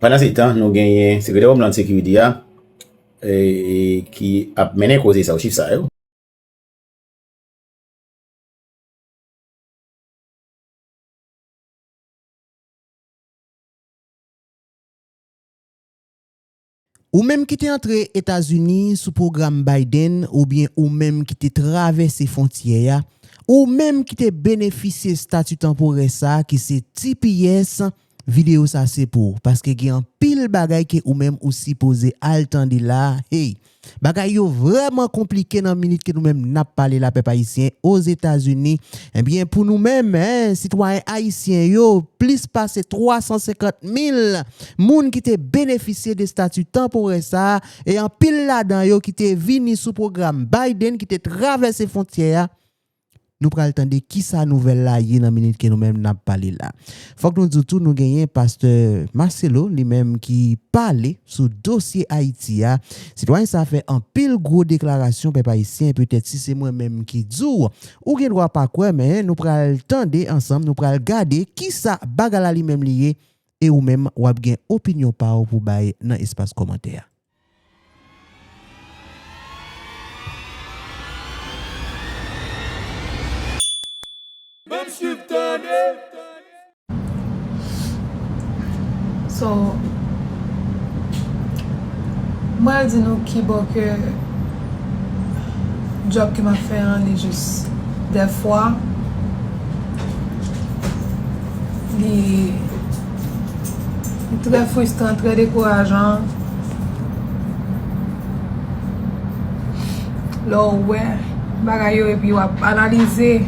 pendant ce temps, nous gagnons secrétaire Homeland Security qui a mené cause ça au chiffre ça. Ou même qui t'es entré aux États-Unis sous programme Biden, ou bien ou même qui t'es traversé frontières, ou même qui t'es bénéficié statut temporaire ça, qui c'est TPS, vidéo ça c'est pour. Parce que y a un pile bagay qui ou même aussi posé altandi là, hey. Bagay yo vraiment compliqué dans minute que nous même n'a parlé la peuple haïtien aux États-Unis. Eh bien pour nous même citoyens haïtiens yo plus passer 350 000 moun qui te bénéficié de statut temporaire ça et en pile là-dedans yo qui te vini sous programme Biden qui te traversé frontière. Nous pral tande qui sa nouvelle là y dans minute que nous même n'a parlé là. Faut que nous disons tout nous gagner pasteur Marcelo lui-même qui parlait sur dossier Haïti a. Citoyen ça fait un pile gros déclaration peuple haïtien peut-être si c'est moi même qui dis ou gen droit pas quoi mais nous pral tande ensemble nous pral garder qui sa bagala lui-même lié et ou même ou gen opinion par pour bailler dans espace commentaire. So, moi, je dis nous qui bon que job que m'a fait est juste des fois il est très frustrant, très décourageant. Là, ouais, bagay yo et puis on va analyser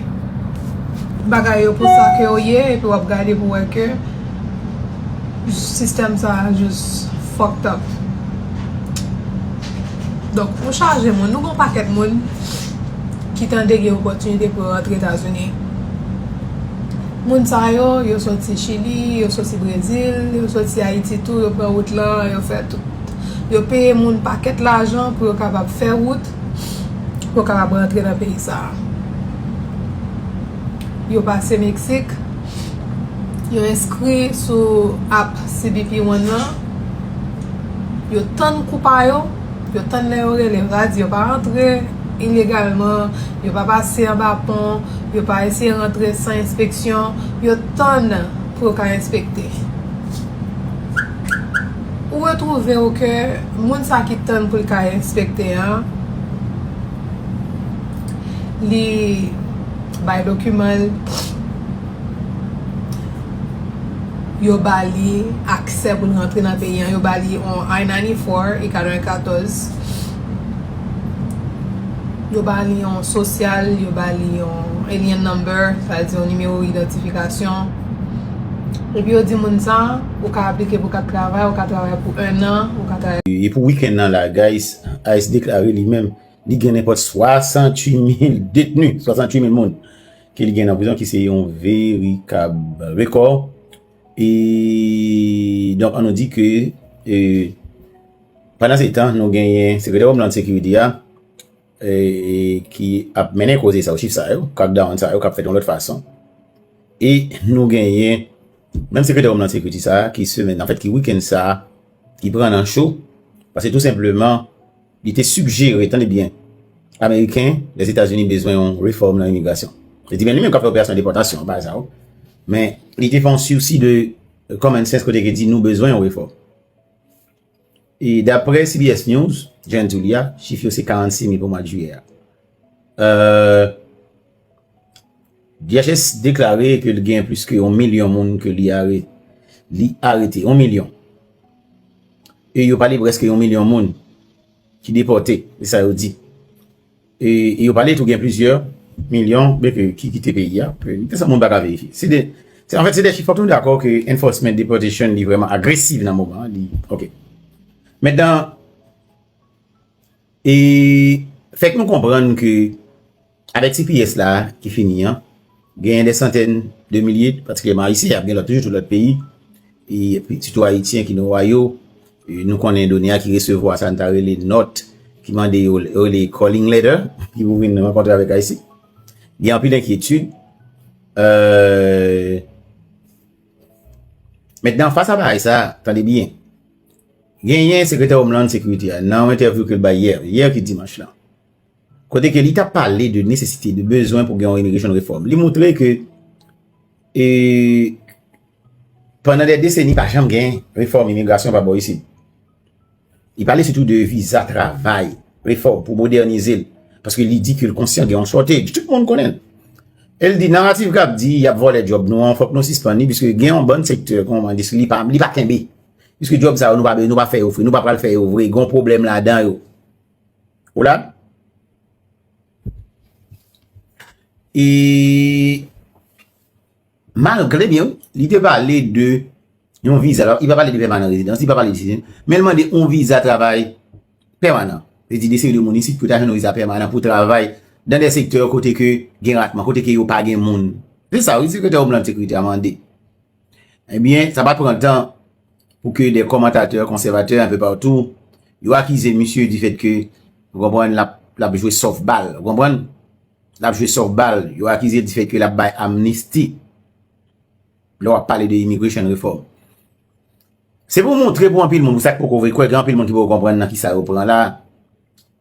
bagay yo pour ça que yo et puis on va regarder pour voir que le système ça juste fucked up. Donc, on charge de monde, nous avons un paquet de monde qui tente des opportunités pour rentrer aux États-Unis. Moun sa yo sorti Chili, yo sorti Brésil, yo sorti Haïti tout, yo prend route là, yo fait tout. Yo paye moun paquet l'argent pour capable faire route pour capable rentrer dans le pays ça. Yo passé Mexique. Yo inscrit sur app CBP One là. Yo tan coupa yo tan le orele radio pas rentrer illégalement, yo pas passer en bas pont, yo pas essayer rentrer sans inspection, yo tan pour ka inspecter. Ou retrouver que moun sa qui tan pour ka inspecter hein. Li bay document yo bali accès pour rentrer dans le pays, yo bali on I-94 et 94. Yo bali on social, yo bali on alien number, c'est-à-dire un numéro d'identification. Et puis yo dit moun ça, ou ka appliquer pour travail, ou ka travailler pour 1 an, ou ka travailler. Et pour week-end là, guys, a déclaré lui-même, il gagne n'importe 68 000 détenus, 68 000 monde qui gagne en prison qui c'est un véritable record. Et donc, on nous dit que pendant ce temps, nous gagnons secrétaire Homeland Security qui a mené cause ça au chiffre ça, crackdown ça, qui a fait de l'autre façon. Et nous gagnons même secrétaire Homeland Security ça, qui semaine, en fait, qui week-end ça, qui prend un show, parce que tout simplement, il était suggéré, tenez bien, Américains, les États-Unis besoin d'une réforme dans l'immigration. Je dis bien lui-même qu'on fait opération de déportation, par exemple. Mais il était fait un souci de common sense côté qui dit nous besoin de réforme. Et d'après CBS News, Jean Julia, chiffre c'est 46 000 pour le mois de juillet. DHS déclaré que le gain plus que 1 million de monde que lui arrêté 1 million. Et il a parlé presque 1 million de monde qui déporté, et ça il dit. Et il a parlé tout gain plusieurs millions qui quittent le pays. C'est ça mon bagage vérifier. En fait, c'est des chiffres, tout d'accord que enforcement deportation est vraiment agressif dans le moment. Ok. Maintenant, et fait que nous comprenons que avec CPS là, qui finit, il y a des centaines de milliers, particulièrement ici, il y a toujours tout l'autre pays, et puis surtout haïtiens qui nous voient, nous connaissons des données qui recevront ça, les notes, qui demandent les calling letters, qui vous venez rencontrer avec Haïti. Il y a un peu d'inquiétude. Maintenant, face à ça, attendez bien, Gagné secrétaire Homeland Security, dans l'interview que le hier qui dimanche là. Côté que l'État parlé de nécessité, de besoin pour gagner une immigration réforme. Il montrait que, pendant des décennies, pas jamais gagné réforme immigration pas bon ici. Il parlait surtout de visa travail, réforme pour moderniser. Parce que il dit que le conscient gagne en shortage. Tout le monde connaît. Elle dit, narrative cap dit, il y a volé job, nous, faut que nous suspendons, puisque gagne un bon secteur, comme on dit, il pas kembe. Puisque job ça, nous pas faire offrir, nous pas le faire ouvrir, il y a un problème là-dedans, yo. Ou là? Et, malgré bien, il te parlé de, un visa, alors, il va parler de permanent résidence, il va parler de citoyen, mais il demande un visa travail permanent. Il dit, des séries de monde ici, que tu as un visa permanent pour travail dans des secteurs côté que, gen ratman, côté que yo pas gen monde. C'est ça, oui, c'est que tu as Homeland Security a demandé. Eh bien, ça va prendre temps pour que des commentateurs conservateurs un peu partout, ils accusent monsieur du fait que, vous comprenez, la joué softball, vous comprenez? La joué softball, ils accusé du fait que la bail amnistie. Là, on va parler de immigration reform. C'est pour montrer pour un pile monde, vous savez pourquoi quoi grand pile monde qui va comprendre qui ça reprend là.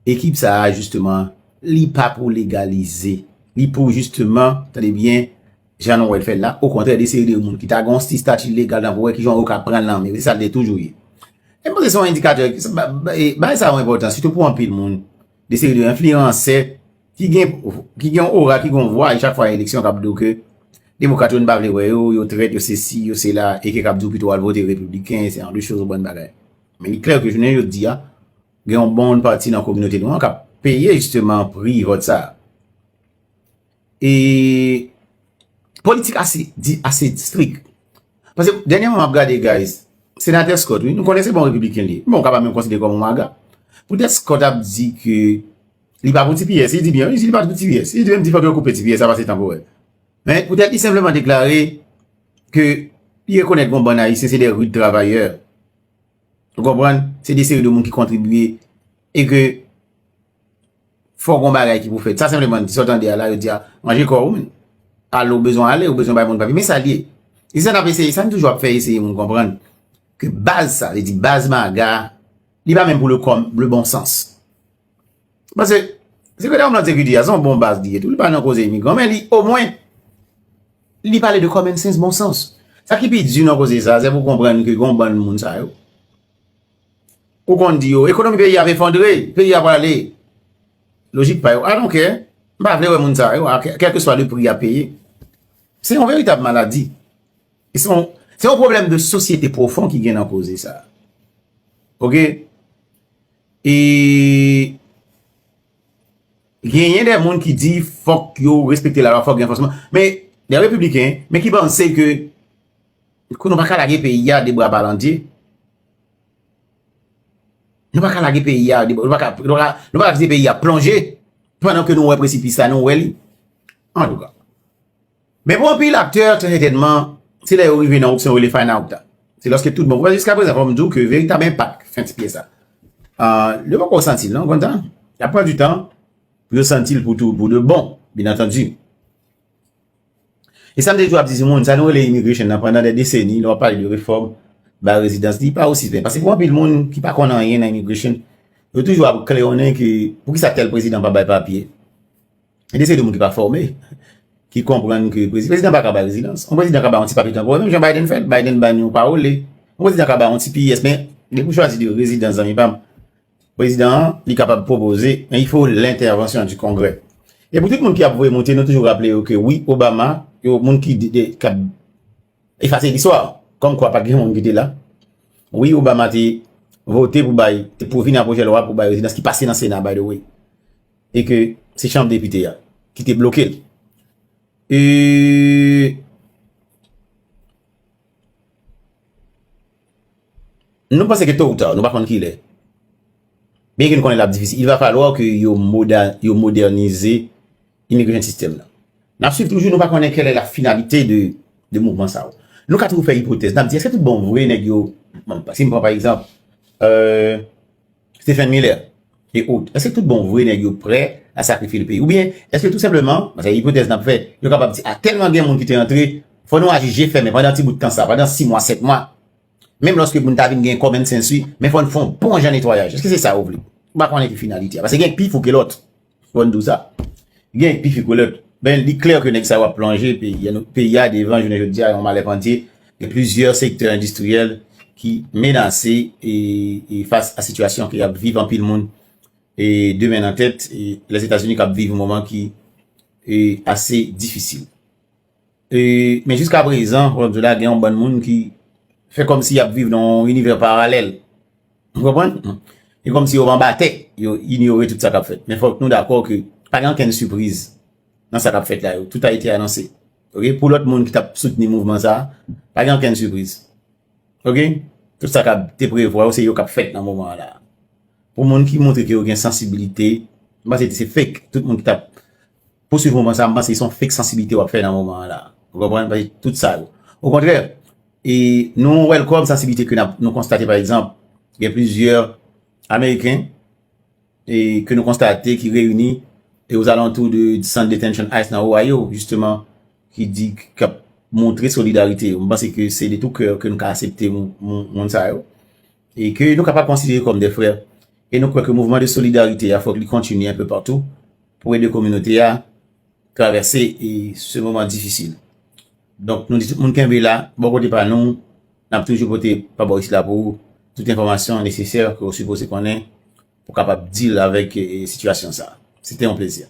Équipe ça justement, li pas pour légaliser, li pour justement, attendez bien, Jean Noël fait là, au contraire des séries de monde qui t'a gon statut légal dans pour qui j'ont au cap prendre là, mais ça l'est toujours. Et moi c'est son indicateur, bah ça a une importance surtout pour un pile monde, des séries d'influenceurs qui gagne aura qui gon voix chaque fois élection cap do que démocrate ne pas ouais yo traite yo ceci yo c'est là et que cap do plutôt voter républicain, c'est en deux choses bonnes bagaille. Mais il est clair que je ne dis a gagne un bon parti dans la communauté noire cap payer justement prix vote ça. Et politique assez strict. Parce que dernièrement m'a regardé guys, sénateur Scott, oui, nous connaissons bon républicain lui. Bon, on peut même considérer comme un maga. Peut-être Scott a dit que il pas pour TPS, il dit bien, il dit pas pour TPS, il dit même qu'il faut couper TPS, ça va c'est temporaire. Mais peut-être il simplement déclaré que il reconnaît qu'on bon haïtien, c'est des rudes travailleurs. Vous comprenez? C'est des séries de monde qui contribuent et que faut qu'on bagaille qui vous fait. Ça simplement dit sortant de là, il dit manger quoi ou alors besoin aller ou besoin pas mon papier mais ça lié. Ils ça n'a essayé, ça toujours fait essayer vous comprendre que base ça, il dit base maga, il va même pour le bon sens. Parce que c'est que là on a dit que ils ont bon base dit tout, il pas dans cause immigrant mais au moins il parle de common sense bon sens. Ça qui peut dire non cause ça, c'est pour comprendre que gon bon monde ça yo. Ou qu'on dit yo, économie pays a effondré, pays a aller. Logique pas yo. Ah donc bah vle ouais moun ça yo, quel que soit le prix à payer. C'est une véritable maladie. C'est un problème de société profond qui vient en causer ça. OK? Et il y a des gens qui disent faut que yo respecter la loi, faut bien forcément. Mais les républicains, mais qui pensent que nous pas qu'à la pays à des bras balantiers. Nous pas qu'à la pays à des bras nous pas des pays à plonger pendant que nous ouais précipice ça nous ouais. En tout cas. Mais pour un pays l'acteur très certainement c'est là où il vient dans option où il find out. C'est lorsque tout le monde jusqu'à présent on me dit que véritable impact fin de pied ça. Le pas ressentir non content. Il y a pas du temps pour ressentir pour tout pour de bon, bien entendu. Et ça me dit toujours dire monde ça nous les immigration pendant des décennies, on parle de réforme ba résidence dit pas aussi bien parce que pour un peu le monde qui pas connaît rien dans immigration, il toujours claironner que pour qui ça tel président pas bail papier. Et c'est de monde qui pas formé qui comprennent que le président pas capable résidence. Un président capable un petit papier temporaire même Jean Biden fait, Biden ba nous parole. Un président capable un petit pièce mais les pour choisir de résidence dans pas président il est capable de proposer mais il faut l'intervention du Congrès. Et pour tout le monde qui a voulu monter, nous toujours rappeler que oui, Obama, il y a monde qui effacer l'histoire. Comme quoi, pas grand monde qui était là. Oui, Obama a voté pour venir à projet de loi pour bailler résidence qui passait dans le Sénat, by the way. Et que c'est chambre députés qui était bloqué. Et nous pensons que tôt ou tard, nous ne savons pas qui il est. Bien qu'il connaisse la difficile, il va falloir que yo moderniser l'immigration système là. Nous suivons toujours, nous pas connaître quelle est la finalité de mouvement ça. Nous quand nous faire hypothèse, nous dire est-ce que tout bon vrai nèg yo, si on prend par exemple Stephen Miller et autres, est-ce que tout bon vrai nèg yo prêt à sacrifier le pays ou bien est-ce que tout simplement, parce que hypothèse n'a fait, yo capable dire tellement de monde qui est entré, faut nous agir fait mais pendant un petit bout de temps ça, pendant 6 mois, 7 mois. Même lorsque vous avez un common sense, mais faut un bon genre nettoyage. Est-ce que c'est ça, vous voulez? Pas qu'on ait une finalité. Parce que il y a un pif ou que l'autre. Faut nous ça. Il y a un pif ou que l'autre. Ben, il est clair que ça va plonger, puis il y a nos pays à devant, je veux dire, on m'a entier. Il y a plusieurs secteurs industriels qui menacés et face à la situation qui vivent en pile monde. Et demain en tête, et les États-Unis qui vivent un moment qui est assez difficile. Mais jusqu'à présent, on a un bon monde qui fait comme s'il y a vivre dans un univers parallèle. Vous comprenez? Et comme si on en battait, il ignorait tout ça qu'a fait. Mais il faut que nous d'accord que pas grand qu'une surprise dans ça qu'a fait là. Tout a été annoncé. OK? Pour l'autre monde qui t'a soutenu le mouvement ça, pas grand qu'une surprise. OK? Tout ça qu'a été prévu, c'est yo qu'a fait dans le moment là. Pour le monde qui montre qu'il y a une sensibilité, c'est fake. Tout le monde qui t'a poursuivre le moment ça, c'est son fake sensibilité à faire dans le moment là. Vous comprenez? Tout ça. Au contraire, et nous, welcome sensibilité que nous constatons par exemple, il y a plusieurs Américains et que nous constatons qui réunissent et aux alentours du centre de detention ICE dans Ohio, justement, qui dit qu'il a montré solidarité. On pense que c'est de tout cœur que nous avons accepté mon ça et que nous sommes capables de considérer comme des frères. Et nous croyons que le mouvement de solidarité, il faut qu'il continue un peu partout pour aider les communautés à traverser ce moment difficile. Donc, nous disons, tout le monde qui est là, bon côté par nous, nous avons toujours voté par Boris là pour toute information nécessaire que vous supposez qu'on ait pour capable de deal avec la situation ça. C'était un plaisir.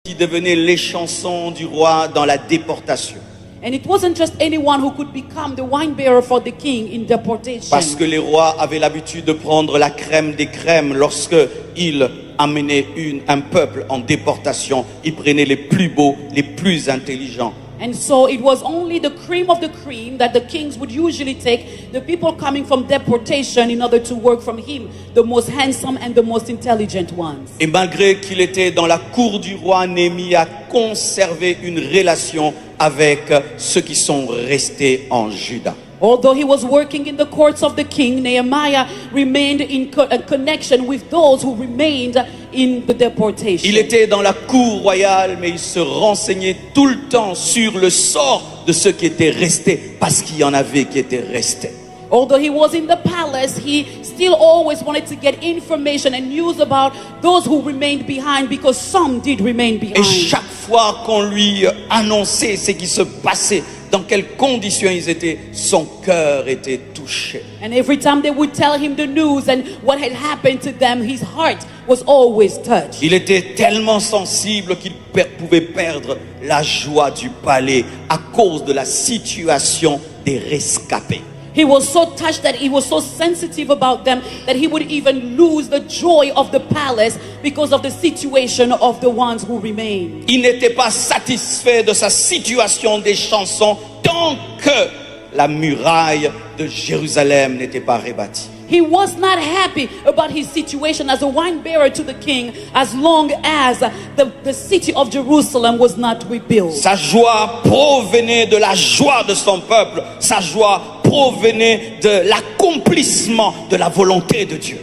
Qui devenaient les chansons du roi dans la déportation. And it wasn't just anyone who could become the wine bearer for the king in deportation. Parce que les rois avaient l'habitude de prendre la crème des crèmes lorsque ils amenaient un peuple en déportation. Ils prenaient les plus beaux, les plus intelligents. And so it was only the cream of the cream that the kings would usually take, the people coming from deportation in order to work from him, the most handsome and the most intelligent ones. Et malgré qu'il était dans la cour du roi, Néhémie a conservé une relation avec ceux qui sont restés en Juda. Although he was working in the courts of the king, Nehemiah remained in connection with those who remained in the deportation. Il était dans la cour royale, mais il se renseignait tout le temps sur le sort de ceux qui étaient restés, parce qu'il y en avait qui étaient restés. Although he was in the palace, he still always wanted to get information and news about those who remained behind, because some did remain behind. Et chaque fois qu'on lui annonçait ce qui se passait, dans quelles conditions ils étaient, son cœur était touché. And every time they would tell him the news and what had happened to them, his heart was always touched. Il était tellement sensible qu'il pouvait perdre la joie du palais à cause de la situation des rescapés. He was so touched that he was so sensitive about them that he would even lose the joy of the palace because of the situation of the ones who remained. Il n'était pas satisfait de sa situation des chansons tant que la muraille de Jérusalem n'était pas rebâtie. He was not happy about his situation as a wine bearer to the king as long as the city of Jerusalem was not rebuilt. Sa joie provenait de la joie de son peuple. Sa joie provenait de l'accomplissement de la volonté de Dieu.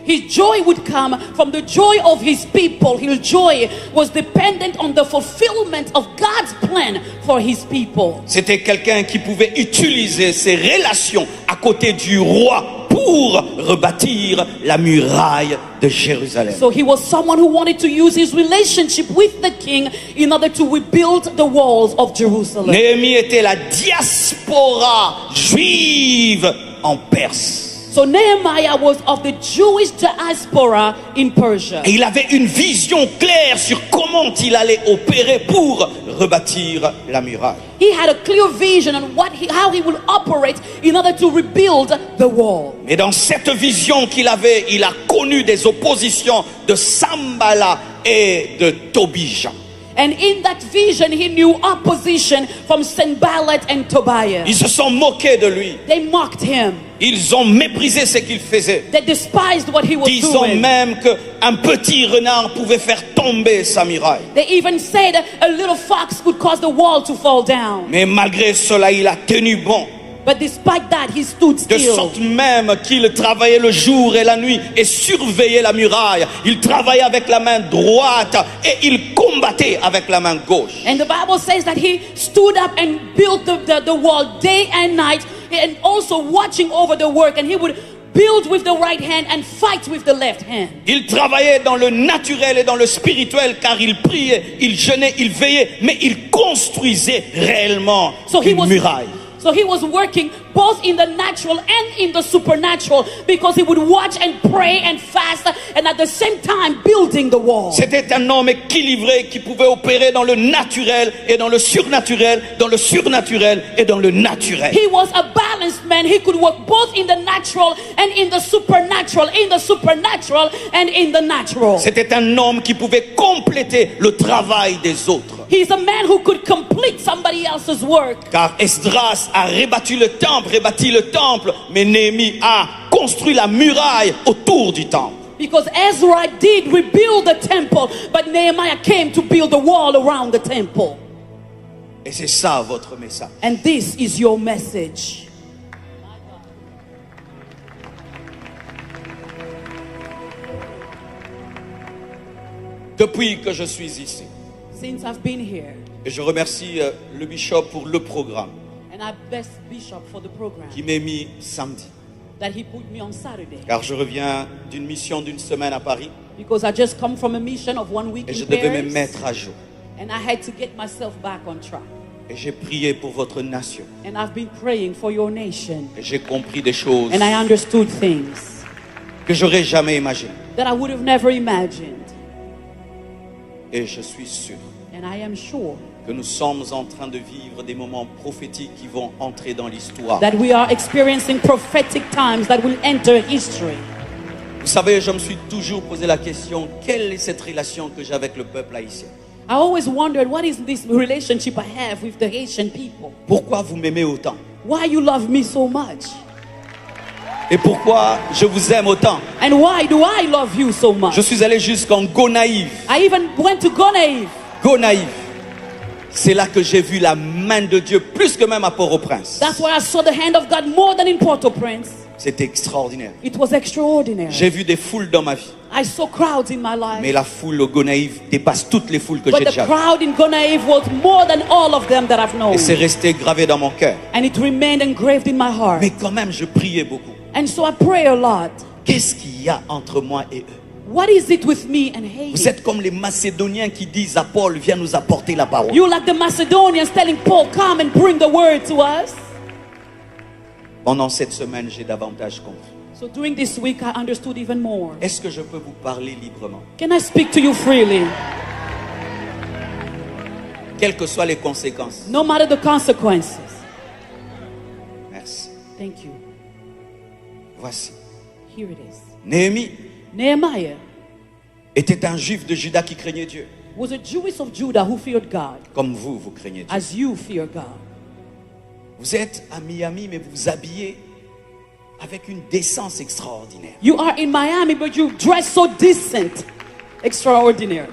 His joy would come from the joy of his people. His joy was dependent on the fulfillment of God's plan for his people. C'était quelqu'un qui pouvait utiliser ses relations à côté du roi pour rebâtir la muraille de Jérusalem. So he was someone who wanted to use his relationship with the king in order to rebuild the walls of Jerusalem. Néhémie était la diaspora juive en Perse. So Nehemiah was of the Jewish diaspora in Persia. Et il avait une vision claire sur comment il allait opérer pour rebâtir la muraille. He had a clear vision on how he would operate in order to rebuild the wall. Et dans cette vision qu'il avait, il a connu des oppositions de Sambala et de Tobija. And in that vision, he knew opposition from Sanballat and Tobiah. Ils se sont moqués de lui. They mocked him. Ils ont méprisé ce qu'il faisait. They despised what he was Disons doing. même qu'un petit renard pouvait faire tomber sa muraille. They even said a little fox could cause the wall to fall down. Mais malgré cela, il a tenu bon. But despite that, he stood De still. sorte même qu'il travaillait le jour et la nuit et surveillait la muraille. Il travaillait avec la main droite et il combattait avec la main gauche. And the Bible says that he stood up and built the wall day and night. and also watching over the work, and he would build with the right hand and fight with the left hand. Il travaillait dans le naturel et dans le spirituel, car il priait, il jeûnait, il veillait, mais il construisait réellement une muraille. So he was working both in the natural and in the supernatural, because he would watch and pray and fast, and at the same time building the wall. C'était un homme équilibré qui pouvait opérer dans le naturel et dans le surnaturel, dans le surnaturel et dans le naturel. He was a balanced man. He could work both in the natural and in the supernatural, and in the natural. C'était un homme qui pouvait compléter le travail des autres. He's a man who could complete somebody else's work. Car Esdras a rebâti le temple, mais Néhémie a construit la muraille autour du temple. Because Ezra did rebuild the temple, but Nehemiah came to build the wall around the temple. Et c'est ça votre message. And this is your message. Depuis que je suis ici, Since I've been here, et je remercie le bishop pour le programme and I bless Bishop for the program qui m'a mis samedi. that he put me on Saturday, Car je reviens d'une mission d'une semaine à Paris because I just come from a mission of 1 week et je in devais me Paris, mettre à jour. and I had to get myself back on track. Et j'ai prié pour votre nation. And I've been praying for your nation, Et j'ai compris des choses and I understood things que j'aurais jamais imaginées. that I would have never imagined. Et je suis sûr And I am sure que nous sommes en train de vivre des moments prophétiques qui vont entrer dans l'histoire. that we are experiencing prophetic times that will enter history. Vous savez, je me suis toujours posé la question, quelle est cette relation que j'ai avec le peuple haïtien? I always wondered, what is this relationship I have with the Haitian people? Pourquoi vous m'aimez autant? Why you love me so much? Et pourquoi je vous aime autant? And why do I love you so much? Je suis allé jusqu'en Gonaïve. I even went to Gonaïve. Gonaïve. C'est là que j'ai vu la main de Dieu, plus que même à Port-au-Prince. That's where I saw the hand of God more than in Port-au-Prince. C'était extraordinaire. It was extraordinary. J'ai vu des foules dans ma vie. I saw crowds in my life. Mais la foule au Gonaïve dépasse toutes les foules que j'ai But the déjà vues. crowd in Gonaïve was more than all of them that I've known. Et c'est resté gravé dans mon cœur. And it remained engraved in my heart. Mais quand même, je priais beaucoup. And so I pray a lot. Qu'est-ce qu'il y a entre moi et eux? What is it with me and Vous Haiti? êtes comme les Macédoniens qui disent à Paul, viens nous apporter la parole. You like the Macedonians telling Paul, come and bring the word to us. Pendant cette semaine, j'ai davantage compris. So during this week, I understood even more. Est-ce que je peux vous parler librement? Can I speak to you freely? Quelles que soient les conséquences. No matter the consequences. Merci. Thank you. Voici. Here it is. Néhémie Nehemiah était un juif de Juda qui craignait Dieu. was a Jewess of Judah who feared God, Comme vous craignez Dieu. as you fear God. Vous êtes à Miami, mais vous vous habillez avec une décence extraordinaire. You are in Miami, but you dress so decent. Extraordinary.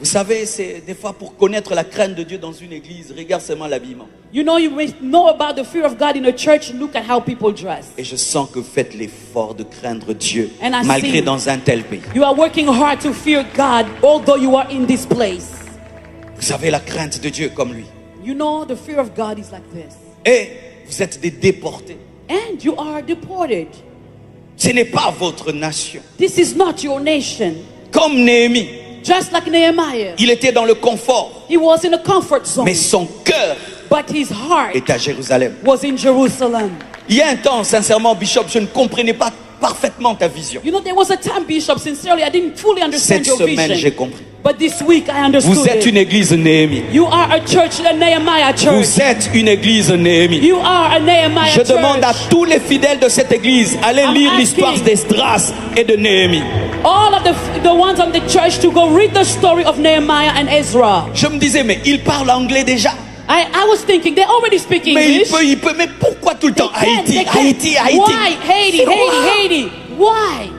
Vous savez, c'est des fois pour connaître la crainte de Dieu dans une église, regarde seulement l'habillement. You may know about the fear of God in a church. Look at how people dress. Et je sens que vous faites l'effort de craindre Dieu, And I malgré see- dans un tel pays. You are working hard to fear God, although you are in this place. Vous avez la crainte de Dieu comme lui. You know, the fear of God is like this. Et vous êtes des déportés. And you are deported. Ce n'est pas votre nation. This is not your nation. Comme Néhémie, Just like Nehemiah, il était dans le confort, he was in a comfort zone, mais son cœur but his heart est à Jérusalem. was in Jerusalem. Il y a un temps, sincèrement, Bishop, je ne comprenais pas parfaitement ta vision. You know, there was a time, Bishop, sincerely, I didn't fully understand Cette your semaine, j'ai vision. compris. But this week, I understood Vous êtes it. une église Néhémie. You are a church, a Nehemiah church. Vous êtes une église Néhémie. You are a Nehemiah Je church. demande à tous les fidèles de cette église, allez I'm lire l'histoire asking- d'Esdras et de Néhémie. All of the ones on the church to go read the story of Nehemiah and Ezra. Je me disais, mais il parle anglais déjà. I was thinking, they already speak Mais English. mais pourquoi tout le temps They can't, Haïti, they can't. Haïti, Haïti? Why? Haiti, Pourquoi? Haiti, Haiti. Why?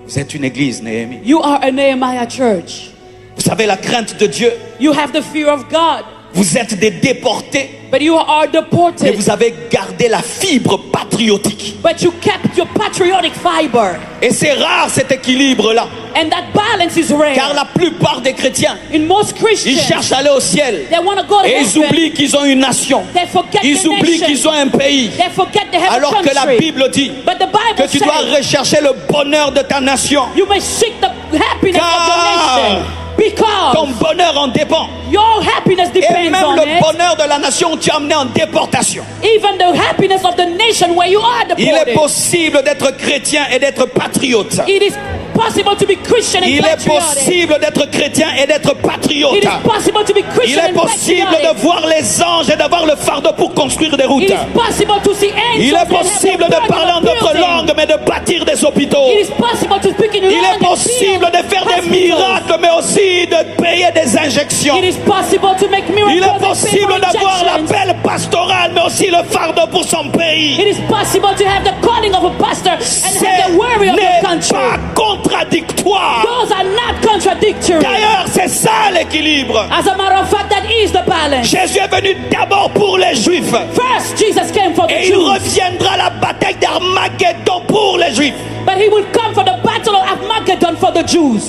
Vous êtes une église Néhémie. You are a Nehemiah church. Vous savez la crainte de Dieu. You have the fear of God, Vous êtes des déportés, but you are mais deported. vous avez gardé la fibre patriotique patriotique. but you kept your patriotic fiber. Et c'est rare cet équilibre-là. And that balance is rare. Car la plupart des chrétiens, In most ils Christians, cherchent à aller au ciel. they want to go to Et ils heaven. oublient qu'ils ont une nation. They forget Ils the oublient nation. qu'ils ont un pays. They forget they have Alors a que la country. Bible dit But the Bible que tu dois says rechercher le bonheur de ta nation. you may seek the happiness Car of the nation. Because Ton bonheur en dépend. your happiness Et depends même on le it. bonheur de la nation, tu as amené en déportation. Even the happiness of the nation where you are Il est deported. possible d'être chrétien et d'être patriote. It is possible to be Christian and Il est patriotic. possible d'être chrétien et d'être patriote. It is possible to be Il Christian est and possible patriotic. de voir les anges et d'avoir le fardeau pour construire des routes. It is possible to see angels Il est and have the possible burden de parler en of d'autres building. langues, mais de bâtir des hôpitaux. It is possible to speak in Il language est and possible build de faire des hospitals. miracles, mais aussi de payer des injections. It is possible to make miracles Il est and pay possible for d'avoir injections. l'appel pastoral, mais aussi le fardeau pour son It pays. is possible to have the calling of a pastor and Ce have the worry of n'est your country. pas contradictoire. Those are not contradictory. D'ailleurs, c'est ça l'équilibre. As a matter of fact, that is the balance. Jésus est venu d'abord pour les Juifs. First, Jesus came for the Et il Jews, reviendra à la bataille d'Armageddon pour les Juifs. but he will come for the battle of Armageddon for the Jews.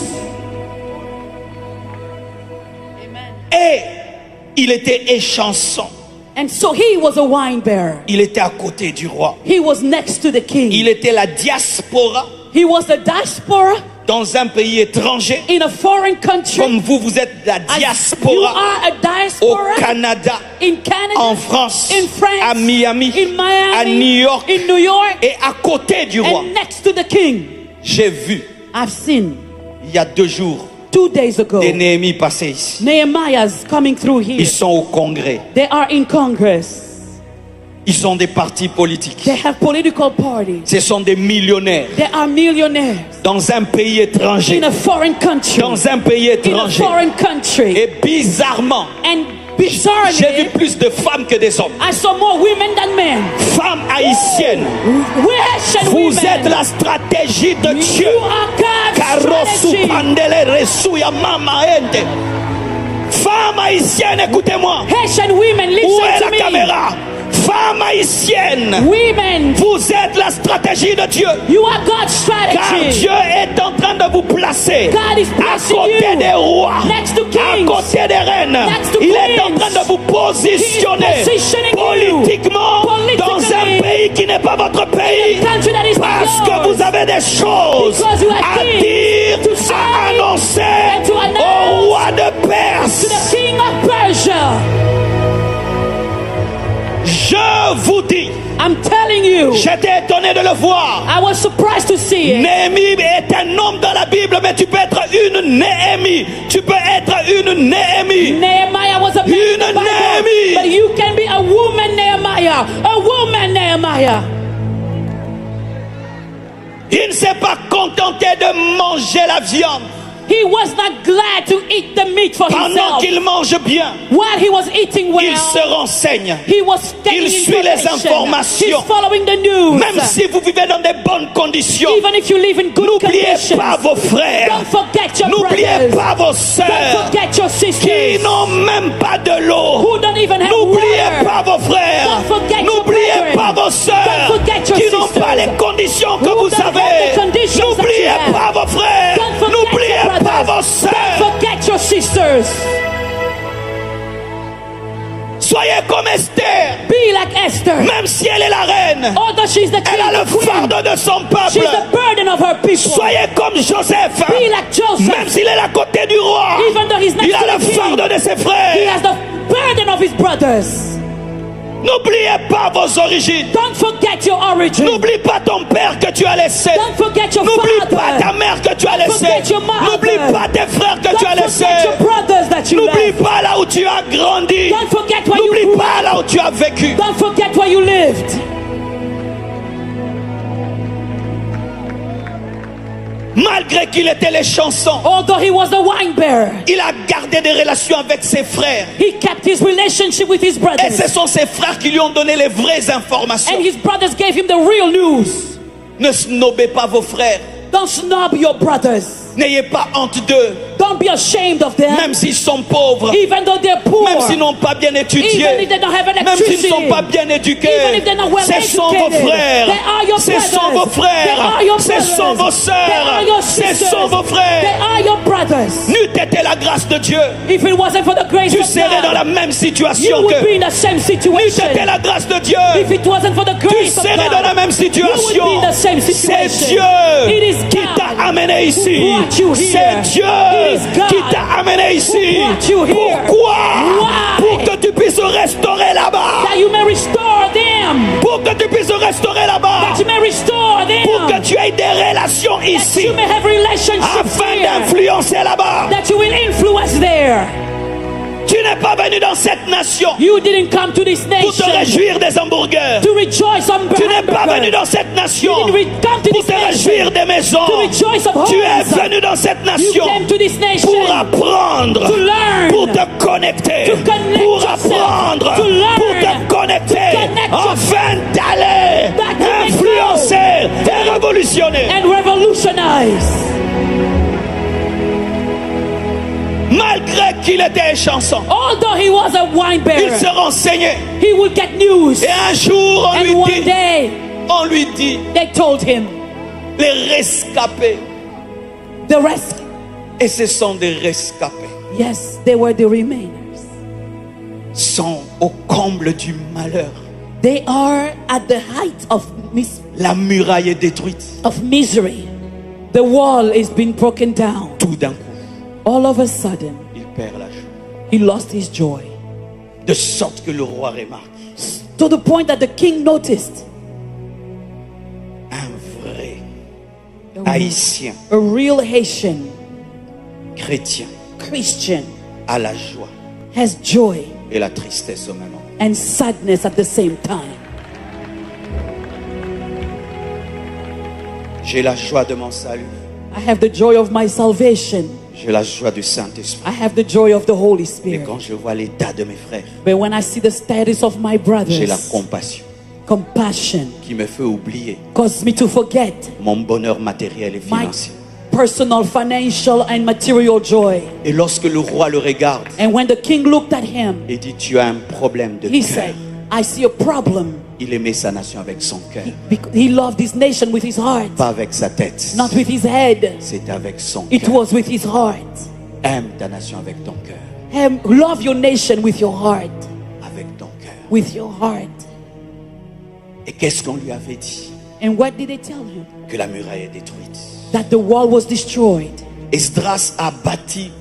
Et il était échanson. And so he was a wine bearer. Il était à côté du roi. He was next to the king. Il était la diaspora He was the diaspora dans un pays étranger. in a foreign country. Comme vous êtes la As you diaspora are a au diaspora Canada, in Canada, en France, in France, à Miami, in Miami, à New York in New York, et à côté du roi. and next to the king. J'ai vu I've seen il y a 2 jours 2 days ago des Néhémies passer ici. Nehemiah's coming through here. Ils sont au Congrès. They are in Congress. Ils ont des partis politiques. They have political parties. Ce sont des millionnaires They are millionaires dans un pays étranger. in a foreign country. Dans un pays In a étranger. foreign country. Et bizarrement, And j'ai vu bizarrely, plus de femmes que des hommes. I saw more women than men. Femmes haïtiennes, We're Haitian vous women. êtes la stratégie de Dieu. You are God's Karosu strategy. pandele resuya mama ende. Femmes haïtiennes, écoutez-moi. Haitian women, Où listen est to la me. caméra? Femmes haïtiennes, Women, vous êtes la stratégie de Dieu. you are God's Car strategy. Dieu est en train de vous placer God is à placing côté you des rois, next to à kings, côté des reines. next to Il est en queens. train de vous positionner He is positioning you politiquement dans politically un pays qui n'est pas votre pays. country that is not Parce que yours. vous avez des choses Because you have à things dire, to say à annoncer and to announce au roi de To Perse. the king of Persia. Je vous dis, I'm telling you, j'étais étonné de le voir. I was surprised to see it. Néhémie est un homme dans la Bible, mais tu peux être une Néhémie. Tu peux être une Néhémie. Nehemiah was a man in the Une Bible, Néhémie. but you can be a woman Nehemiah. A woman Nehemiah. Il ne s'est pas contenté de manger la viande He was not glad to eat the meat for pendant himself. qu'il mange bien. While he was eating well, Il se renseigne. he was taking Il suit les information. informations. He's following the news. Même si vous vivez dans des bonnes conditions, Even if you live in good n'oubliez conditions, pas vos frères. don't forget your N'oubliez brothers. pas vos Don't sœurs forget your qui sisters n'ont même pas de l'eau. who don't even have N'oubliez water. pas vos frères. Don't forget your N'oubliez brethren. pas vos sœurs Don't forget your qui n'ont sisters pas les conditions que who vous don't have avez. the conditions that you N'oubliez have. pas vos frères. Don't forget N'oubliez your pas brothers. vos sœurs. Don't forget your sisters. Soyez comme Esther. Be like Esther. Même si elle est la reine, Although she's the elle a king, le the queen, fardeau de son she's peuple. the burden of her people. Soyez comme Joseph. Be like Joseph. Même s'il est à côté du roi, Even though he's next il a to le the king, fardeau de ses he frères. has the burden of his brothers. N'oubliez pas vos origines. Don't forget your origin. N'oublie pas ton père que tu as laissé. Don't forget your N'oublie father. pas ta mère que tu as laissé. forget your mother. N'oublie pas tes frères que Don't tu as laissés. forget your brothers that you N'oublie left. pas là où tu as grandi. Don't forget where you N'oublie grew pas up. là où tu as vécu. Don't forget where you lived. Malgré qu'il était les chansons, Although he was the wine bearer, il a gardé des relations avec ses frères. he kept his relationship with his Et brothers. ce sont ses frères qui lui ont donné les vraies informations. And his brothers gave him the real news. Ne snobez pas vos frères. Don't snub your brothers. N'ayez pas honte d'eux, Don't be ashamed of them. même s'ils sont pauvres, Even though they're poor. même s'ils n'ont pas bien étudié, Even if they don't have même s'ils ne electricity. sont pas bien éduqués. Even if they're not well Ce sont vos educated. frères, They are your ce brothers. sont vos They frères, are your ce sont brothers. vos They are sœurs, your ce sisters. sont vos They frères. are your brothers. N'eût été la grâce de Dieu, If it wasn't for the grace tu of serais dans God, la même you situation would be que. in the same N'eût situation. été la grâce de Dieu, If it wasn't for the tu grace of serais God, dans la même you would situation. be in the same C'est situation. Dieu It is qui God t'a amené who ici. brought you C'est here. Dieu It is God qui t'a amené ici. who brought you here. Pourquoi? Why? Pour que tu puisses restaurer là-bas. That you may restore them. Pour que tu puisses restaurer là-bas. That you may restore Pour que them. tu aies des relations That ici. you may have relationships Afin there. d'influencer là-bas. That you will influence there. Tu n'es pas venu dans cette nation You didn't come to this pour te nation réjouir des hamburgers. to rejoice on Tu n'es pas venu dans cette nation You didn't come to pour this te réjouir nation des maisons. to rejoice of Tu es homes. venu dans cette You nation came to this nation pour apprendre, to learn, pour te connecter, to connect pour yourself, apprendre, to learn, pour te connecter, to connect afin d'aller that you may influencer et révolutionner. and revolutionize. Malgré qu'il était chanson, Although he was a wine il bearer, se renseignait. he would get news. Et un jour, And one day, on lui dit, they told him, les rescapés. the rest, Et ce sont des rescapés. yes, they were the remainers. Sont au comble du malheur. They are at the height of La muraille est détruite. misery. The wall is being broken down. Tout d'un coup, All of a sudden, il perd la joie. he lost his joy. De sorte que le roi remarque, To the point that the king noticed un vrai haïtien a real Haitian chrétien Christian a la joie has joy et la tristesse au même moment. and sadness at the same time. J'ai la joie de mon salut. I have the joy of my salvation. J'ai la joie du Saint-Esprit. I have the joy of the Holy Mais Spirit. quand je vois l'état de mes frères, But when I see the status of my j'ai la brothers, compassion compassion qui me fait oublier causes me to forget mon bonheur matériel et my financier. personal, financial, and material joy. Et lorsque le roi le regarde, And when the king looked at him, il dit, tu as un problème de he cœur. said, I see a problem. Il aimait sa nation avec son cœur, He loved his nation with his heart, pas avec sa tête. not with his head. C'est avec son It cœur. was with his heart. Aime ta nation avec ton cœur. Love your nation with your heart. Avec ton cœur. With your heart. Et qu'est-ce qu'on lui avait dit? And what did they tell him? Que la muraille est détruite. That the wall was destroyed. Esdras a rebâti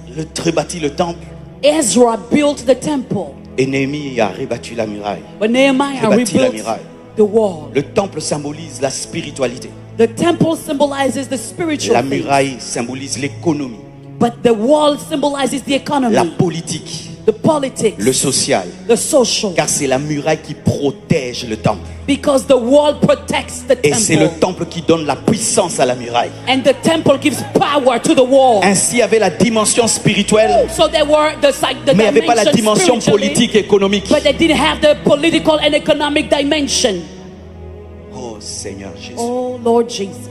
le temple. Ezra built the temple, Et Néhémie a rebâti la muraille. but Nehemiah Rebâti la rebuilt muraille. the wall. Le temple symbolise la spiritualité. The temple symbolizes the La spiritual things, muraille symbolise l'économie, but the wall symbolizes the economy, la politique, the politics, le social. the social. Car c'est la muraille qui protège le temple. Because the wall protects the Et c'est le temple, temple qui donne la puissance à la muraille. and the temple gives power to the wall. Ainsi, il y avait la dimension spirituelle, So there were the mais il n'y avait pas la dimension dimension spiritually, politique et économique. but they didn't have the political and economic dimension. Oh Seigneur Jésus. Oh Lord Jesus.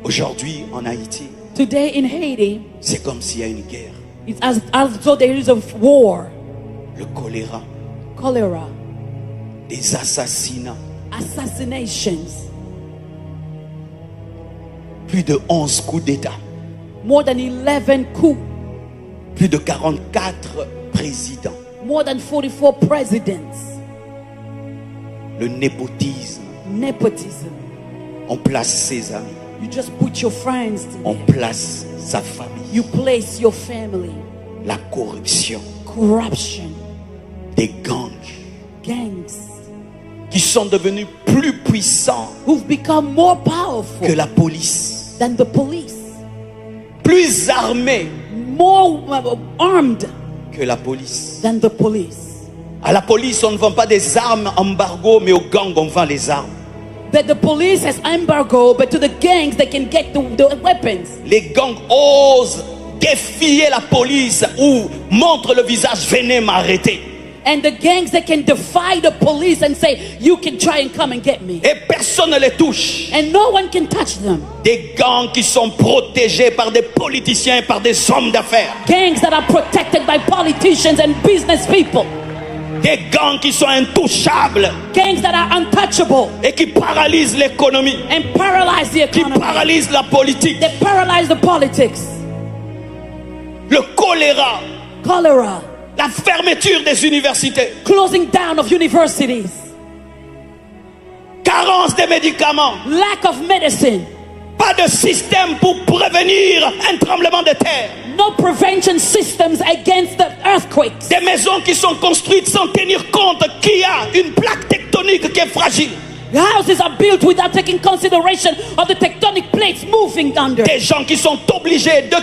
Aujourd'hui, en Haïti, Today in Haiti, c'est comme s'il y a une guerre. it's as though there is a war, Le choléra, cholera, des assassinats. assassinations, Plus de 11 coups d'État. more than 11 coups, Plus de 44 présidents. more than 44 presidents, Le népotisme. nepotism. On place ses amis. You just put your friends On there. place sa famille. You place your family. La corruption. Corruption, Des gangs gangs, qui sont devenus plus puissants who've become more powerful que la police. than the police, Plus armés more armed que la police. than the police. À la police, on ne vend pas des armes embargo, mais aux gangs, on vend les armes. That the police has embargo, but to the gangs they can get the weapons. Les gangs osent défier la police ou montrent le visage, venez m'arrêter. And the gangs that can defy the police and say, you can try and come and get me. Et personne ne les touche. And no one can touch them. Des gangs qui sont protégés par des politiciens et par des hommes d'affaires. Gangs that are protected by politicians and business people. Des gangs qui sont intouchables Gangs that are untouchable et qui paralysent l'économie, and paralyze the qui economy. paralysent la politique. They paralyze the politics. Le choléra, Cholera, la fermeture des universités, closing down of universities, carence des médicaments, lack of medicine, pas de système pour prévenir un tremblement de terre. no prevention systems against the earthquakes. Des maisons qui sont construites sans tenir compte qu'il y a une plaque tectonique qui est fragile. Houses are built without taking consideration of the tectonic plates moving under. Des gens qui sont obligés de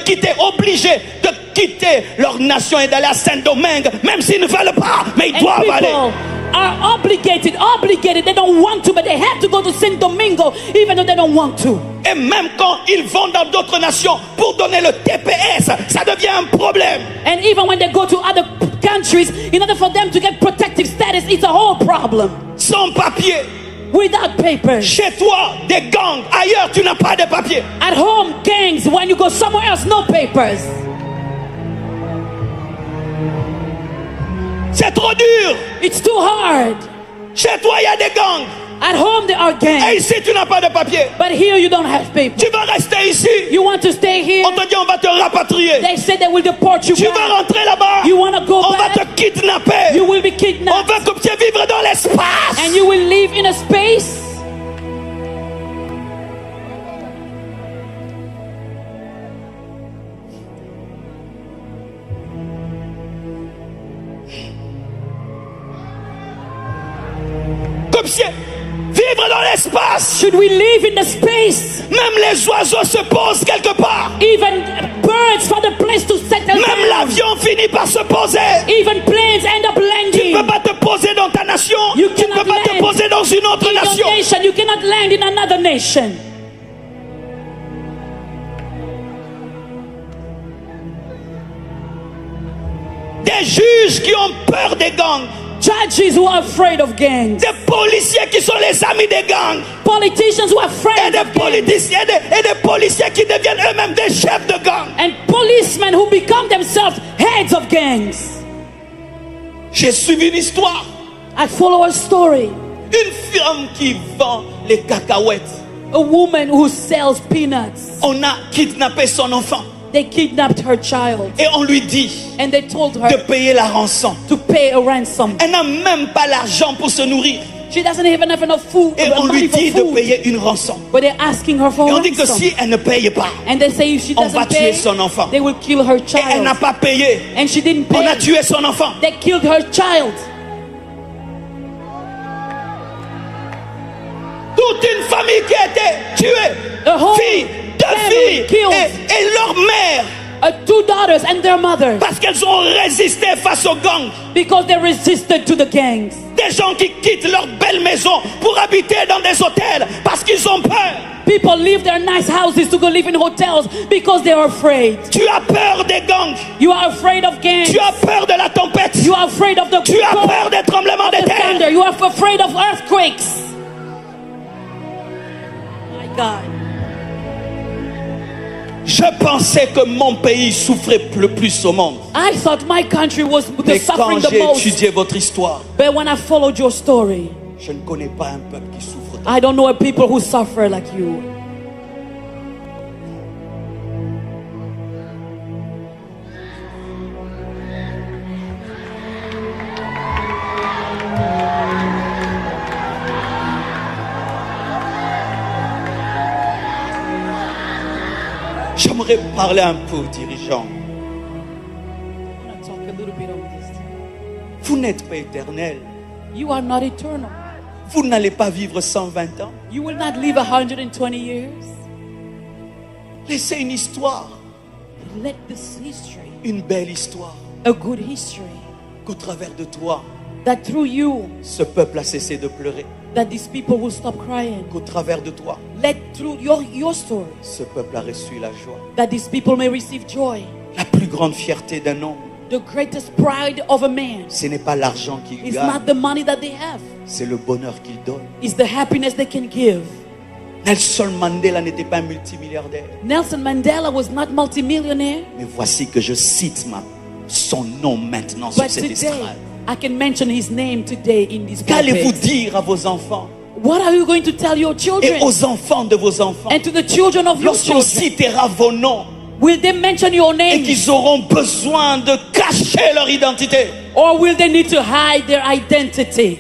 quitter leur nation et d'aller à Saint-Domingue, même s'ils ne veulent pas, mais ils And doivent aller. people are obligated. They don't want to, but they have to go to Saint Domingo even though they don't want to. Et même quand ils vont dans d'autres nations pour donner le TPS, ça devient un problème. And even when they go to other countries, in order for them to get protective status, it's a whole problem. Sans papier. Without papers. Chez toi, des gangs. Ailleurs, tu n'as pas de papier. At home, gangs. When you go somewhere else, no papers. C'est trop dur. It's too hard. Chez toi, il y a des gangs. At home, there are Et gangs. ici, tu n'as pas de papier. But here, you don't have papers. Tu vas rester ici. You want to stay here? On te dit, on va te rapatrier. They say they will deport you Tu vas back. rentrer là-bas. You want to go On va te back? kidnapper. You will be On kidnapped. va que tu vivre dans l'espace. And you will live in a space. Comme si vivre dans l'espace. Should we live in the space? Même les oiseaux se posent quelque part. Even birds find a place to settle Même down. l'avion finit par se poser. Even planes end up Tu ne landing. peux pas te poser dans ta nation. You Tu ne cannot peux pas te land poser dans une autre in your nation. nation. You cannot land in another nation. Des juges qui ont peur des gangs. Judges who are afraid of gangs. Des policiers qui sont les amis des gangs. Politicians who are Et afraid des of gangs. politiciens et des policiers qui deviennent eux-mêmes des chefs de gangs. And policemen who become themselves heads of gangs. J'ai suivi une histoire. I follow a story. Une femme qui vend les cacahuètes. A woman who sells peanuts. On a kidnappé son enfant. They kidnapped her child. Et on lui dit And they told de her payer la rançon. to pay a ransom. Elle n'a même pas l'argent pour se nourrir. She doesn't even have enough food. Et on lui money for dit de food. payer une rançon. But they're asking her for Et a on dit que ransom. si elle ne paye pas, And they say if she on va doesn't tuer pay, son enfant. they will kill her Et elle n'a child. pas payé. And she didn't On a pay. tué son enfant. They killed her child. Toute une famille qui a été tuée. A whole Filles, deux family filles killed. et leur mère. Two daughters and their mother. Parce qu'elles ont résisté face aux gangs. Because they resisted to the gangs. Des gens qui quittent leur belle maison pour habiter dans des hôtels parce qu'ils ont peur. People leave their nice houses to go live in hotels because they are afraid. Tu as peur des gangs. You are afraid of gangs. Tu as peur de la tempête. You are afraid of the Tu as peur des tremblements de the thunder. terre. You are afraid of earthquakes. My God. Je pensais que mon pays souffrait le plus au monde. I thought my country was Mais suffering quand the j'ai most. étudié votre histoire, But when I followed your story, je ne connais pas un peuple qui souffre tant. I don't know a people who suffer like you. J'aimerais parler un peu aux dirigeants. I want to talk a little bit on this. Vous n'êtes pas éternel. You are not eternal. Vous n'allez pas vivre 120 ans. You will not live 120 years. Laissez une histoire, Let this history, une belle histoire, a good history, qu'au travers de toi, that through you, ce peuple a cessé de pleurer. that these people will stop crying. Qu'au travers de toi, Let through your story, ce peuple a reçu la joie. that these people may receive joy. La plus grande fierté d'un homme, The greatest pride of a man ce n'est pas l'argent qu'il is gagne, not the money that they have, c'est le bonheur qu'il donne. it's the happiness they can give. Nelson Mandela n'était pas un multimilliardaire. Nelson Mandela was not multimillionaire, Mais voici que je cite son nom maintenant sur but cette today estrade. I can mention his name today in this Qu'allez-vous pulpit. dire à vos enfants What are you going to tell your et children aux enfants de vos enfants and to the children of your lorsqu'on children? citera vos noms Will they mention your et name, qu'ils auront besoin de cacher leur identité? or will they need to hide their identity?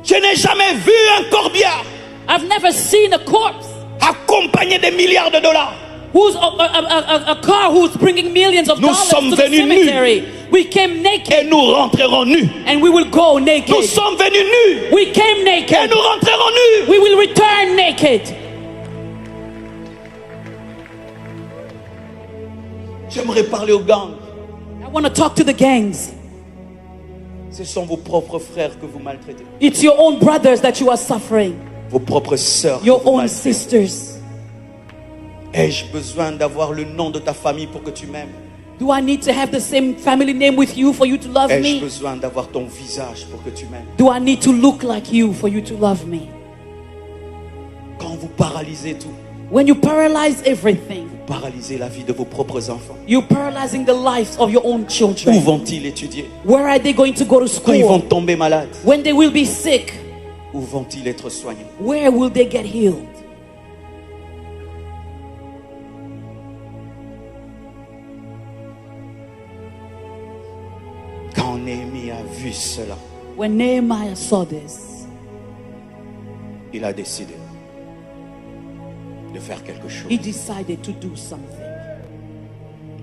Je n'ai jamais vu un corbillard I've never seen a corpse accompagné des milliards de dollars. who's a car who's bringing millions of Nous dollars sommes to the venus cemetery. We came naked Et nous rentrerons nus. and we will go naked. Nous sommes venus nus We came et naked. nous rentrerons nus. We will return naked. J'aimerais parler aux gangs. I want to talk to the gangs. Ce sont vos propres frères que vous maltraitez. It's your own brothers that you are suffering, Vos propres sœurs que your vous own maltraitez. sisters. Ai-je besoin d'avoir le nom de ta famille pour que tu m'aimes? Do I need to have the same family name with you for you to love Ai-je me? besoin d'avoir ton visage pour que tu m'aimes? Do I need to look like you for you to love me? Quand vous paralysez tout, When you paralyze everything, paralysez la vie de vos propres enfants. you're paralyzing the lives of your own Où children. vont-ils étudier? Where are they going to go to Quand ils vont school? tomber malades? When they will be sick, Où vont-ils être soignés? where will they get healed? Quand Néhémie a vu cela, When Nehemiah saw this, il a décidé de faire quelque chose. he decided to do something.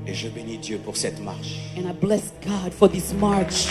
Et je bénis Dieu pour cette marche. And I bless God for this march.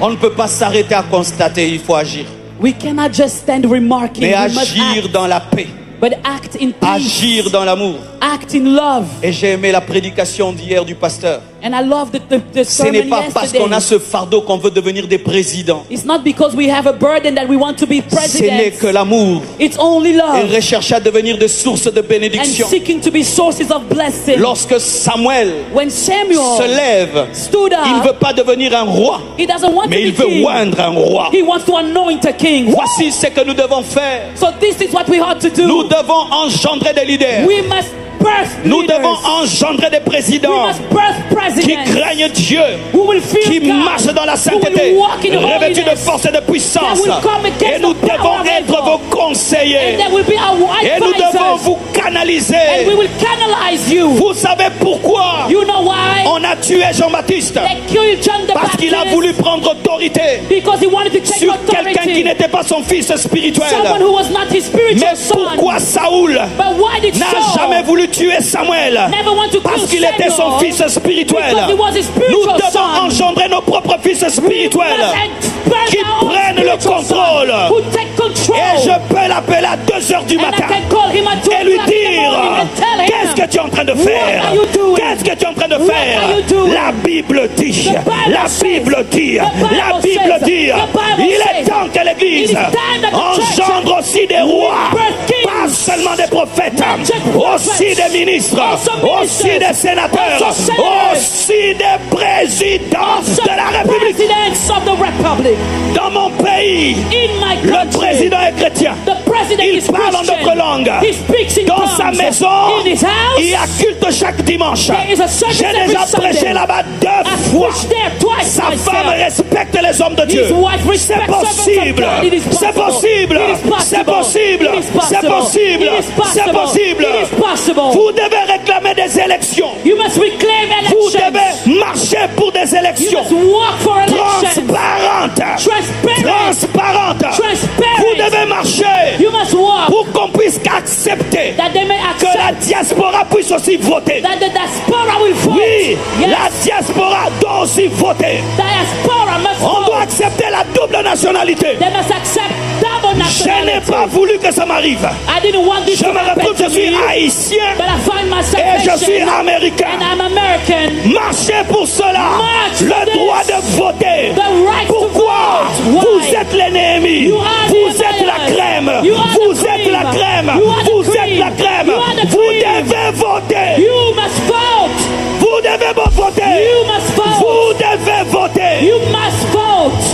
On ne peut pas s'arrêter à constater, il faut agir. We cannot just stand remarking, Mais we must agir act, dans la paix, but act in peace, agir dans l'amour. act in love. Et j'ai aimé la prédication d'hier du pasteur. And I love the Ce n'est sermon pas parce qu'on a yesterday. ce fardeau qu'on veut devenir des présidents. It's not because we have a burden that we want to be Ce n'est que president. l'amour It's only et love rechercher à devenir des sources de and bénédiction. seeking to be sources of blessing. Lorsque Samuel When se Samuel lève, stood il ne up, veut pas devenir un roi, he doesn't want mais to il be veut king. oindre un roi. He wants to anoint a king. Voici ce que nous devons faire. So this is what we ought to Nous do. devons engendrer des leaders. We must birth Nous leaders. devons engendrer des We présidents must birth qui presidents craignent Dieu, who will fear qui God, marchent dans la who sainteté, will walk in revêtus de holiness, force et de puissance. that will come against Et nous the power devons of être evil. vos conseillers. and there will be our Et nous devons advisors, vous and we canaliser. will canalize you. Vous savez pourquoi You know why? on a tué Jean-Baptiste? They killed John the Parce qu'il a Baptist voulu prendre autorité because he wanted to take sur quelqu'un qui authority. n'était pas son fils spirituel. Someone who was not his spiritual Mais son. pourquoi Saoul But why did n'a Saul jamais voulu tuer Samuel? never want to Parce kill qu'il était son Samuel? fils spirituel. Because he was his Nous spiritual devons son. engendrer nos propres fils spirituels qui prennent le contrôle. Who take control. Et je peux l'appeler à 2h du And I matin can call him at 2 et lui o'clock in the morning dire: and tell him, qu'est-ce que tu es en train de What faire? are you doing? Qu'est-ce que tu es en train de What are you faire? doing? La Bible dit, The Bible la says, Bible dit, the Bible la Bible says, dit, the Bible il est says, temps que l'Église it is time that the church engendre aussi des rois, birth kings, pas seulement des prophètes, not just prophets, aussi des ministres, also aussi ministers, des sénateurs, also senators, aussi des présidents also de la République. presidents of the republic. Dans mon pays, In my le country, président est chrétien. the president Il is parle en Christian. d'autres langues. He speaks in Dans sa tongues. maison, In his house, il y a culte chaque dimanche. there is a service J'ai every déjà Sunday. prêché là-bas 2 I fois. preached there twice Sa femme myself. respecte les hommes de Dieu. His wife C'est respects possible. servants of God. It is C'est possible. possible. It is possible. C'est possible. It is C'est possible. possible. It is C'est possible. possible. It is possible. Vous devez réclamer des élections. You must reclaim Vous elections. devez marcher pour des You élections must walk for elections. transparentes. Transparent. Transparentes. Transparent. Vous devez marcher You must walk pour qu'on puisse accepter that they may que la accept diaspora puisse aussi voter. that the diaspora will vote. Oui, Yes. la diaspora doit aussi voter. Diaspora must On vote. doit accepter la double nationalité. They must accept double Je n'ai nationality. pas voulu que ça m'arrive. I didn't want this Je to me happen retrouve, to je suis me, haïtien but I find myself et je suis Haitian, américain. and I'm American. Marchez pour cela. March for Le this. droit de voter. The right to Pourquoi? vote. Vous Why? êtes les Néhémies. You are Vous the êtes la crème. You are the Vous êtes cream. la crème. You are the Vous cream. êtes la crème. You are the Vous cream. devez voter. You must vote.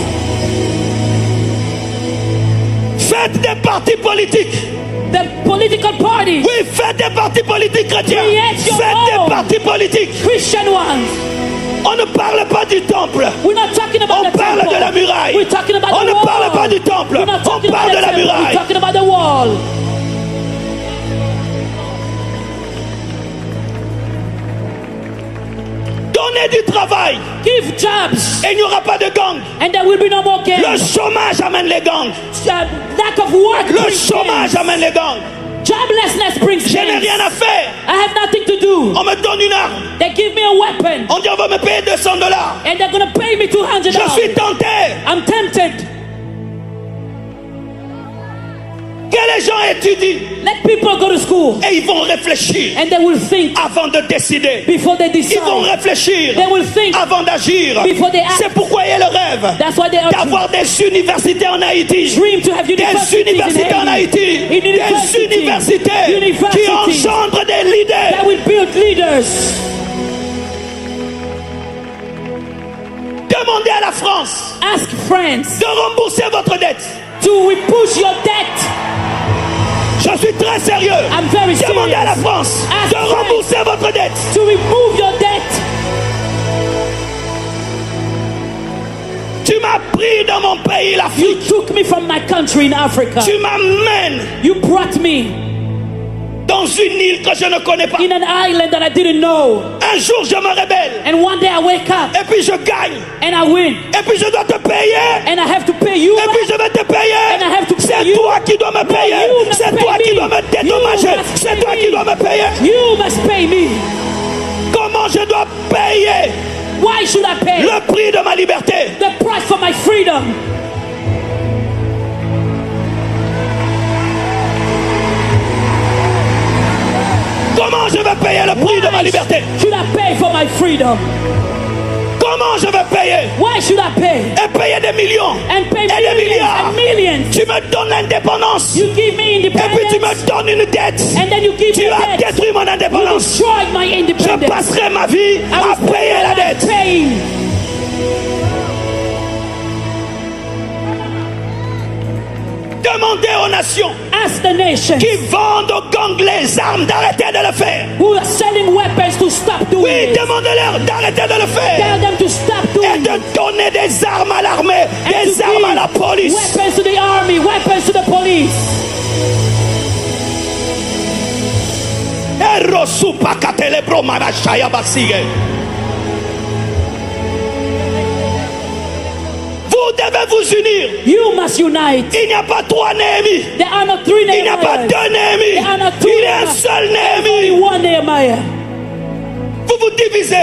Faites des partis politiques. The political parties. Oui, faites des partis politiques chrétiens. Create your Faites own. des partis politiques. Christian ones. On ne parle pas du temple. We're not talking about On the parle temple. de la muraille. We're talking about On the ne wall. parle pas du temple. We're not On talking parle about de the la temple. muraille. We're talking about the wall. Donnez du travail. Give jobs. Et il n'y aura pas de gang. And there will be no more Le gangs. chômage amène les gangs. Lack of work Le brings chômage gangs. amène les gangs. Joblessness brings Je n'ai gangs. rien à faire. I have nothing to do. On me donne une arme. They give me a weapon. On dit on va me payer $200. And they're going to pay me $200. Je suis tenté. I'm tempted. Que les gens étudient. Let people go to school. Et ils vont réfléchir And they will think avant de décider. before they Ils vont decide. réfléchir They will think avant d'agir. before they act. C'est pourquoi il y a le rêve That's why they are d'avoir des universités en Haïti. dream to have Des universities universités en in Haiti. Haïti. In Des universités qui Universities engendrent des that leaders. will build leaders. Demandez à la France Ask friends de rembourser votre dette. to push your debt. Je suis très sérieux. I'm very Demandez à la serious. France Ask de friends rembourser votre dette. to remove your debt. Tu m'as pris dans mon pays, You l'Afrique. took me from my country in Africa. Tu m'amènes You brought me dans une île que je ne connais pas. in an island that I didn't know. Un jour, je me rebelle. And one day I wake up Et puis je gagne. and I win. Et puis je dois te payer. And I have to pay you Et puis back. je vais te payer. And I have to pay C'est you. toi qui dois me payer. you must C'est pay toi qui me. dois me You dédommager. must C'est pay toi qui me. dois me payer. You must pay me. Comment je dois payer Why should I pay? le prix de ma liberté? The price for my freedom. Comment je vais payer le prix de ma liberté? Should I pay for my freedom? Comment je vais payer? Why should I pay? Et payer des millions. And pay Et des millions milliards. and millions. Tu me donnes l'indépendance. You give me Et puis tu independence. me donnes une dette. And then you give Tu me as debt. détruit mon You indépendance. destroyed my Je independence. passerai ma vie I à will payer la dette. paying. Demandez aux nations Ask the nations qui vendent aux gangs les armes d'arrêter de le faire. who are selling weapons to stop doing Oui, it. demandez-leur d'arrêter de le faire. Tell them to stop Et doing de it. donner des armes à l'armée, And des to armes à give la police. weapons to the army, weapons to the police. Erosupakatelebro manashaya basige. Vous devez vous unir. You must unite. Il n'y a pas trois Néhémies. There are not three Il n'y a pas Nehemiahs. deux Néhémies. There are not two Il y a un Nehemiahs. seul Only Néhémie. one Nehemiah. Vous vous divisez.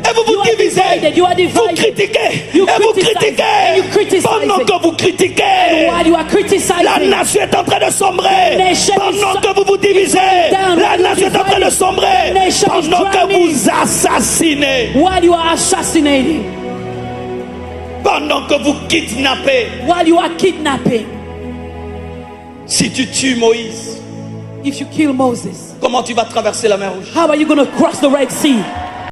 Et vous You vous are divisez. divided, you are divided. Vous critiquez. You Et vous criticize, and you critiquez. criticize Pendant it. que vous critiquez. While you are criticizing, La nation est en train de sombrer. nation is Pendant que vous vous divisez. down, La while nation est en train de divided, sombrer. nation is Pendant que drowning. vous assassinez. while you are assassinating, Pendant que vous kidnappez. while you are kidnapping. Si tu tues Moïse, If you kill Moses, comment tu vas traverser la mer Rouge? how are you going to cross the Red Sea?